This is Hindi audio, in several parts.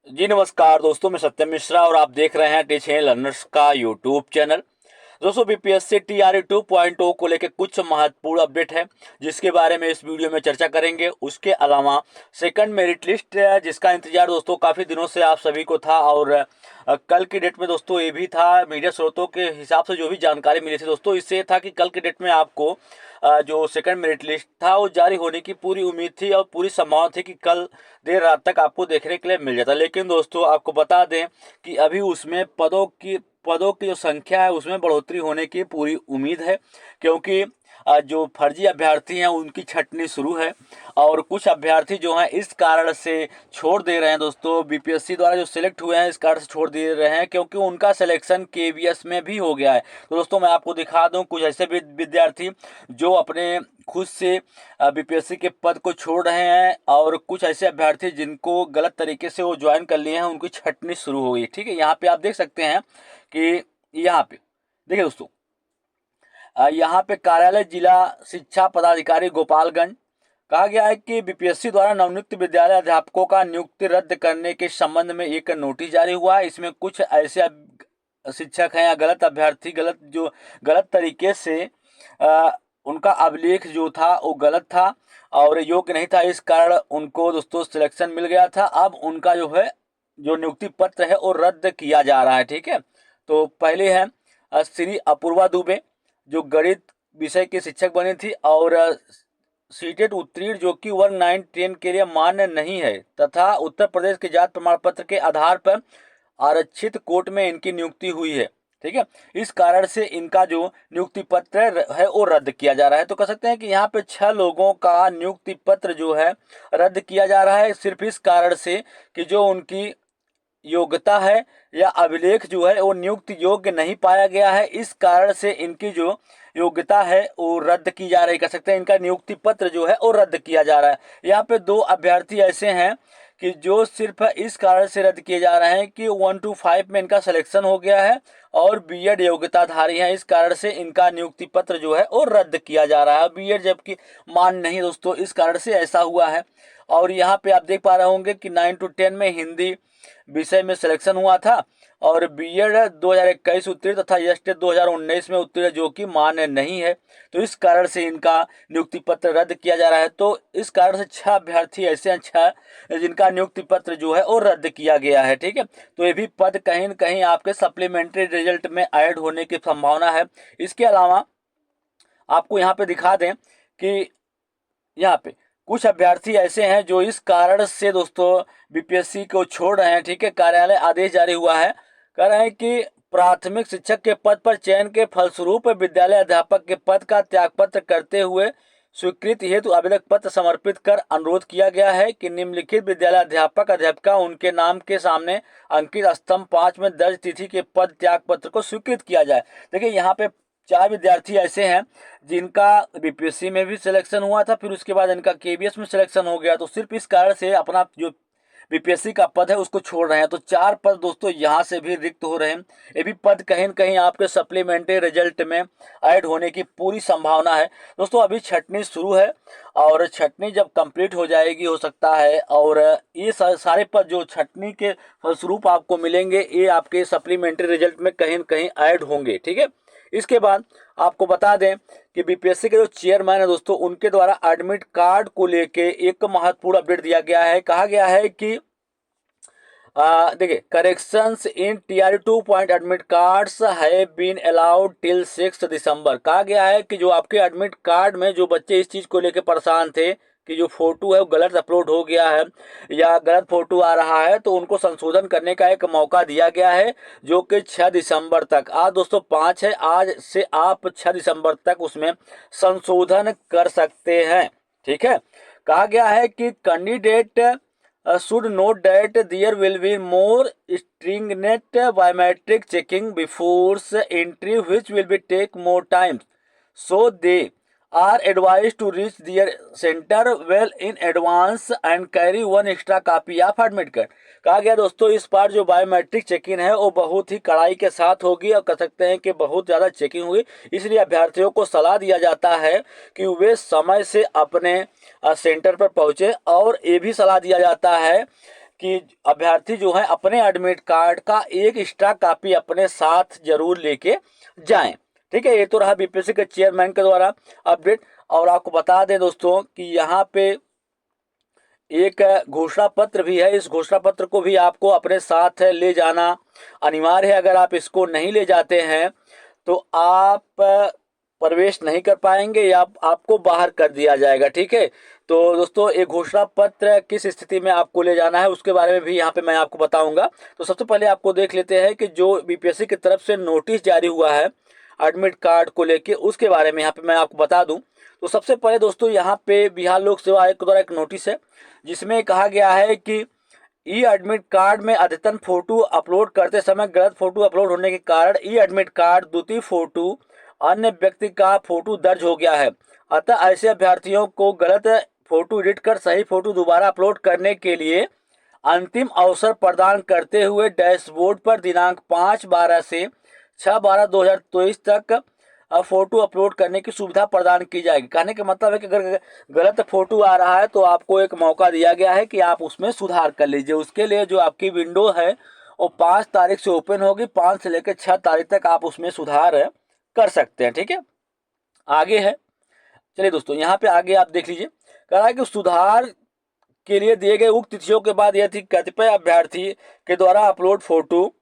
जी नमस्कार दोस्तों, मैं सत्यम मिश्रा और आप देख रहे हैं टीचिंग लर्नर्स का यूट्यूब चैनल। दोस्तों, बीपीएससी टीआरई 2.0 को लेकर कुछ महत्वपूर्ण अपडेट है जिसके बारे में इस वीडियो में चर्चा करेंगे। उसके अलावा सेकंड मेरिट लिस्ट है जिसका इंतजार दोस्तों काफ़ी दिनों से आप सभी को था और कल की डेट में दोस्तों ये भी था। मीडिया स्रोतों के हिसाब से जो भी जानकारी मिली थी दोस्तों, इससे ये था कि कल की डेट में आपको जो सेकंड मेरिट लिस्ट था वो जारी होने की पूरी उम्मीद थी और पूरी संभावना थी कि कल देर रात तक आपको देखने के लिए मिल जाता। लेकिन दोस्तों आपको बता दें कि अभी उसमें पदों की जो संख्या है उसमें बढ़ोतरी होने की पूरी उम्मीद है, क्योंकि जो फर्जी अभ्यर्थी हैं उनकी छंटनी शुरू है और कुछ अभ्यर्थी जो हैं इस कारण से छोड़ दे रहे हैं दोस्तों। बीपीएससी द्वारा जो सिलेक्ट हुए हैं इस कारण से छोड़ दे रहे हैं क्योंकि उनका सिलेक्शन केवीएस में भी हो गया है। तो दोस्तों मैं आपको दिखा दूं कुछ ऐसे विद्यार्थी जो अपने खुद से बीपीएससी के पद को छोड़ रहे हैं और कुछ ऐसे अभ्यर्थी जिनको गलत तरीके से वो ज्वाइन कर लिए हैं उनकी छंटनी शुरू हो गई। ठीक है, यहाँ पे आप देख सकते हैं कि यहाँ पे देखिए दोस्तों, यहाँ पे कार्यालय जिला शिक्षा पदाधिकारी गोपालगंज कहा गया है कि बीपीएससी द्वारा नवनियुक्त विद्यालय अध्यापकों का नियुक्ति रद्द करने के संबंध में एक नोटिस जारी हुआ है। इसमें कुछ ऐसे शिक्षक हैं या गलत अभ्यर्थी गलत तरीके से उनका अभिलेख जो था वो गलत था और योग्य नहीं था, इस कारण उनको दोस्तों सिलेक्शन मिल गया था। अब उनका जो है जो नियुक्ति पत्र है वो रद्द किया जा रहा है। ठीक है, तो पहले है श्री अपूर्वा दुबे जो गणित विषय के शिक्षक बनी थी और सीटेट उत्तीर्ण जो कि वर्ग 9-10 के लिए मान्य नहीं है तथा उत्तर प्रदेश के जाति प्रमाण पत्र के आधार पर आरक्षित कोट में इनकी नियुक्ति हुई है। ठीक है, इस कारण से इनका जो नियुक्ति पत्र है वो रद्द किया जा रहा है। तो कह सकते हैं कि यहाँ पे 6 लोगों का नियुक्ति पत्र जो है रद्द किया जा रहा है सिर्फ इस कारण से कि जो उनकी योग्यता है या अभिलेख जो है वो नियुक्त योग्य नहीं पाया गया है, इस कारण से इनकी जो योग्यता है वो रद्द की जा रही। कह सकते हैं इनका नियुक्ति पत्र जो है वो रद्द किया जा रहा है। यहाँ पे 2 अभ्यर्थी ऐसे हैं कि जो सिर्फ इस कारण से रद्द किए जा रहे हैं कि 1 to 5 में इनका सिलेक्शन हो गया है और बीएड योग्यताधारी हैं, इस कारण से इनका नियुक्ति पत्र जो है वो रद्द किया जा रहा है। बीएड जबकि मान नहीं दोस्तों, इस कारण से ऐसा हुआ है। और यहाँ पे आप देख पा रहे होंगे कि 9 to 10 में हिंदी विषय में सिलेक्शन हुआ था और बीएड 2021 उत्तीर्ण तथा एसटेट 2019 में उत्तीर्ण जो कि मान्य नहीं है, तो इस कारण से इनका नियुक्ति पत्र रद्द किया जा रहा है। तो इस कारण से 6 अभ्यर्थी ऐसे हैं 6 जिनका नियुक्ति पत्र जो है वो रद्द किया गया है। ठीक है, तो ये भी पद कहीं न कहीं आपके सप्लीमेंट्री रिजल्ट में ऐड होने की संभावना है। इसके अलावा आपको यहाँ पे दिखा दें कि यहाँ पे कुछ अभ्यर्थी ऐसे हैं जो इस कारण से दोस्तों बीपीएससी को छोड़ रहे हैं। ठीक है, कार्यालय आदेश जारी हुआ है, कह रहे हैं कि प्राथमिक शिक्षक के पद पर चयन के फलस्वरूप विद्यालय अध्यापक के पद का त्यागपत्र करते हुए स्वीकृति हेतु आवेदक पत्र समर्पित कर अनुरोध किया गया है कि निम्नलिखित विद्यालय अध्यापक अध्यापिका उनके नाम के सामने अंकित स्तंभ 5 में दर्ज तिथि के पद त्याग पत्र को स्वीकृत किया जाए। देखिए यहाँ पे 4 विद्यार्थी ऐसे हैं जिनका बीपीएससी में भी सिलेक्शन हुआ था, फिर उसके बाद इनका केवीएस में सिलेक्शन हो गया, तो सिर्फ इस कारण से अपना जो बीपीएससी का पद है उसको छोड़ रहे हैं। तो 4 पद दोस्तों यहाँ से भी रिक्त हो रहे हैं। ये भी पद कहीं न कहीं आपके सप्लीमेंट्री रिजल्ट में ऐड होने की पूरी संभावना है। दोस्तों अभी छंटनी शुरू है और छंटनी जब कंप्लीट हो जाएगी हो सकता है और ये सारे पद जो छंटनी के फलस्वरूप आपको मिलेंगे ये आपके सप्लीमेंट्री रिजल्ट में कहीं न कहीं ऐड होंगे। ठीक है, इसके बाद आपको बता दें कि बीपीएससी के जो चेयरमैन है दोस्तों उनके द्वारा एडमिट कार्ड को लेके एक महत्वपूर्ण अपडेट दिया गया है। कहा गया है कि देखिए corrections in TRE 2 point admit cards have been allowed till 6 December. कहा गया है कि जो आपके एडमिट कार्ड में जो बच्चे इस चीज को लेके परेशान थे कि जो फोटो है वो गलत अपलोड हो गया है या गलत फोटो आ रहा है, तो उनको संशोधन करने का एक मौका दिया गया है जो कि 6 दिसंबर तक, आज दोस्तों 5 है, आज से आप 6 दिसंबर तक उसमें संशोधन कर सकते हैं। ठीक है, कहा गया है कि candidate should note that there will be more stringent biometric checking before entry which will be take more time, so they are advised to reach their center well in advance and carry one extra copy of admit card। कहा गया दोस्तों इस बार जो बायोमेट्रिक चेकिंग है वो बहुत ही कड़ाई के साथ होगी और कह सकते हैं कि बहुत ज़्यादा चेकिंग होगी, इसलिए अभ्यर्थियों को सलाह दिया जाता है कि वे समय से अपने सेंटर पर पहुंचे और ये भी सलाह दिया जाता है कि अभ्यर्थी जो है अपने एडमिट कार्ड का एक एक्स्ट्रा कॉपी अपने साथ जरूर लेके जाएं। ठीक है, ये तो रहा बीपीएससी के चेयरमैन के द्वारा अपडेट। और आपको बता दें दोस्तों कि यहाँ पे एक घोषणा पत्र भी है, इस घोषणा पत्र को भी आपको अपने साथ ले जाना अनिवार्य है। अगर आप इसको नहीं ले जाते हैं तो आप प्रवेश नहीं कर पाएंगे या आपको बाहर कर दिया जाएगा। ठीक है, तो दोस्तों एक घोषणा पत्र किस स्थिति में आपको ले जाना है उसके बारे में भी यहाँ पे मैं आपको बताऊंगा। तो सबसे पहले आपको देख लेते हैं कि जो बीपीएससी की तरफ से नोटिस जारी हुआ है एडमिट कार्ड को लेके, उसके बारे में यहाँ पे मैं आपको बता दूं। तो सबसे पहले दोस्तों यहाँ पे बिहार लोक सेवा आयोग के द्वारा एक नोटिस है जिसमें कहा गया है कि ई एडमिट कार्ड में अद्यतन फोटो अपलोड करते समय गलत फोटो अपलोड होने के कारण ई एडमिट कार्ड द्वितीय फोटो अन्य व्यक्ति का फोटो दर्ज हो गया है। अतः ऐसे अभ्यर्थियों को गलत फोटो एडिट कर सही फोटो दोबारा अपलोड करने के लिए अंतिम अवसर प्रदान करते हुए डैशबोर्ड पर दिनांक 5/12 से 6/12/2023 तक फोटो अपलोड करने की सुविधा प्रदान की जाएगी। कहने का मतलब है कि अगर गलत फोटो आ रहा है तो आपको एक मौका दिया गया है कि आप उसमें सुधार कर लीजिए। उसके लिए जो आपकी विंडो है वो 5 तारीख से ओपन होगी, 5 से लेकर 6 तारीख तक आप उसमें सुधार कर सकते हैं। ठीक है, आगे है, चलिए दोस्तों यहाँ पे आगे आप देख लीजिए। कह रहा है कि सुधार के लिए दिए गए उक्त तिथियों के बाद यदि कतिपय अभ्यर्थी के द्वारा अपलोड फोटो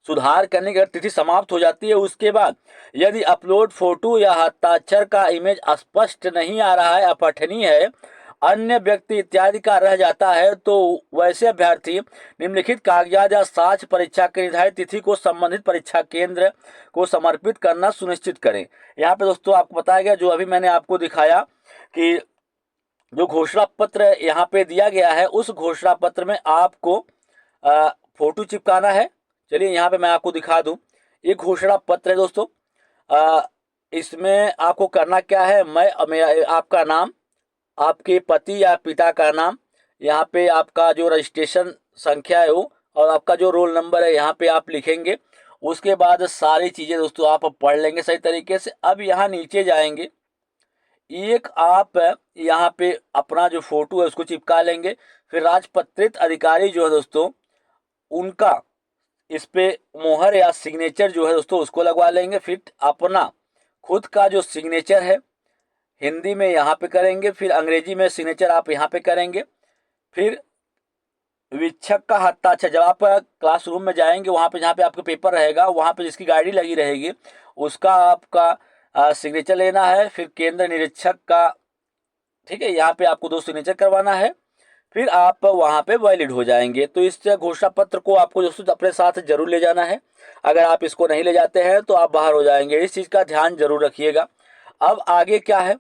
सुधार करने की तिथि समाप्त हो जाती है, उसके बाद यदि अपलोड फोटो या हस्ताक्षर का इमेज स्पष्ट नहीं आ रहा है, अपठनीय है, अन्य व्यक्ति इत्यादि का रह जाता है, तो वैसे अभ्यर्थी निम्नलिखित कागजात या साक्ष्य परीक्षा की निर्धारित तिथि को संबंधित परीक्षा केंद्र को समर्पित करना सुनिश्चित करें। यहाँ पे दोस्तों आपको बताया गया, जो अभी मैंने आपको दिखाया कि जो घोषणा पत्र यहाँ पे दिया गया है उस घोषणा पत्र में आपको फोटो चिपकाना है। चलिए यहाँ पे मैं आपको दिखा दूं, ये घोषणा पत्र है दोस्तों। इसमें आपको करना क्या है, मैं आपका नाम, आपके पति या पिता का नाम, यहाँ पे आपका जो रजिस्ट्रेशन संख्या है वो, और आपका जो रोल नंबर है यहाँ पे आप लिखेंगे। उसके बाद सारी चीज़ें दोस्तों आप पढ़ लेंगे सही तरीके से। अब यहाँ नीचे जाएंगे, एक आप यहाँ पे अपना जो फोटो है उसको चिपका लेंगे। फिर राजपत्रित अधिकारी जो है दोस्तों उनका इस पे मोहर या सिग्नेचर जो है दोस्तों उसको लगवा लेंगे। फिर अपना खुद का जो सिग्नेचर है हिंदी में यहाँ पे करेंगे, फिर अंग्रेजी में सिग्नेचर आप यहाँ पे करेंगे। फिर वीक्षक का हस्ताक्षर, जब आप क्लासरूम में जाएंगे वहाँ पे जहाँ पे आपका पेपर रहेगा वहाँ पे जिसकी गाड़ी लगी रहेगी उसका आपका सिग्नेचर लेना है। फिर केंद्र निरीक्षक का, ठीक है, यहाँ पे आपको 2 सिग्नेचर करवाना है, फिर आप वहाँ पे वैलिड हो जाएंगे। तो इस घोषणा पत्र को आपको दोस्तों अपने साथ जरूर ले जाना है। अगर आप इसको नहीं ले जाते हैं तो आप बाहर हो जाएंगे, इस चीज़ का ध्यान जरूर रखिएगा। अब आगे क्या है,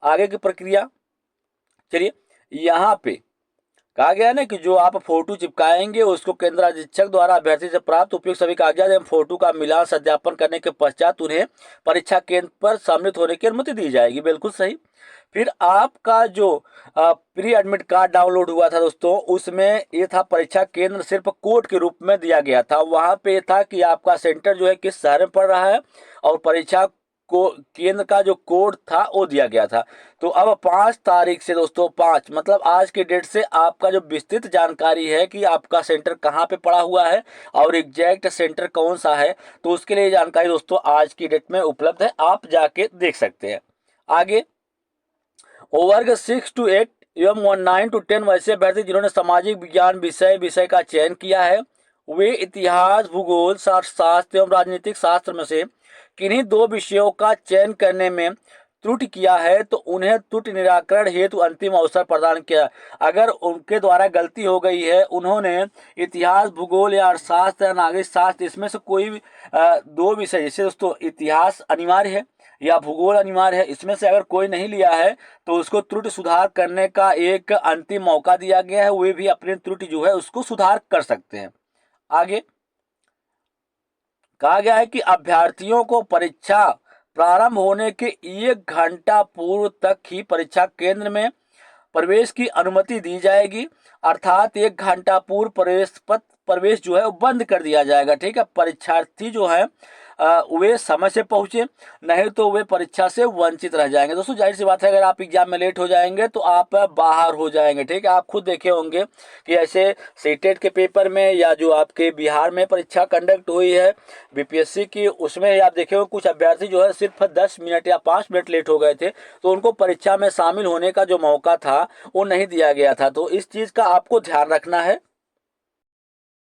आगे की प्रक्रिया, चलिए यहाँ पे कहा गया है ना कि जो आप फोटो चिपकाएंगे उसको केंद्र अधीक्षक द्वारा अभ्यर्थी से प्राप्त उपयुक्त सभी कागजात एवं फोटो का मिलान सत्यापन करने के पश्चात उन्हें परीक्षा केंद्र पर सम्मिलित होने की अनुमति दी जाएगी। बिल्कुल सही। फिर आपका जो प्री एडमिट कार्ड डाउनलोड हुआ था दोस्तों उसमें ये था परीक्षा केंद्र सिर्फ कोड के रूप में दिया गया था। वहाँ पे था कि आपका सेंटर जो है किस शहर में पड़ रहा है और परीक्षा को केंद्र का जो कोड था वो दिया गया था। तो अब 5 तारीख से दोस्तों, 5 मतलब आज के डेट से आपका जो विस्तृत जानकारी है कि आपका सेंटर कहाँ पे पड़ा हुआ है और एग्जैक्ट सेंटर कौन सा है, तो उसके लिए जानकारी दोस्तों आज की डेट में उपलब्ध है, आप जाके देख सकते हैं। आगे वर्ग 6 to 8 एवं 9 to 10 वैसे अभ्यर्थी जिन्होंने सामाजिक विज्ञान विषय का चयन किया है वे इतिहास, भूगोल, शास्त्र एवं राजनीतिक शास्त्र में से किन्हीं 2 विषयों का चयन करने में त्रुटि किया है तो उन्हें त्रुटि निराकरण हेतु अंतिम अवसर प्रदान किया। अगर उनके द्वारा गलती हो गई है, उन्होंने इतिहास, भूगोल या अर्थशास्त्र या नागरिक शास्त्र इसमें से कोई 2 विषय, जैसे दोस्तों इतिहास अनिवार्य है या भूगोल अनिवार्य है, इसमें से अगर कोई नहीं लिया है तो उसको त्रुटि सुधार करने का एक अंतिम मौका दिया गया है। वे भी अपनी त्रुटि जो है उसको सुधार कर सकते हैं। आगे कहा गया है कि अभ्यर्थियों को परीक्षा प्रारंभ होने के 1 घंटा पूर्व तक ही परीक्षा केंद्र में प्रवेश की अनुमति दी जाएगी, अर्थात 1 घंटा पूर्व प्रवेश जो है वो बंद कर दिया जाएगा। ठीक है, परीक्षार्थी जो है वे समय से पहुँचे, नहीं तो वे परीक्षा से वंचित रह जाएंगे। दोस्तों जाहिर सी बात है, अगर आप एग्जाम में लेट हो जाएंगे तो आप बाहर हो जाएंगे। ठीक है, आप खुद देखे होंगे कि ऐसे सीटेट के पेपर में या जो आपके बिहार में परीक्षा कंडक्ट हुई है बीपीएससी की, उसमें आप देखे हो कुछ अभ्यर्थी जो है सिर्फ 10 मिनट या 5 मिनट लेट हो गए थे, तो उनको परीक्षा में शामिल होने का जो मौका था वो नहीं दिया गया था। तो इस चीज़ का आपको ध्यान रखना है।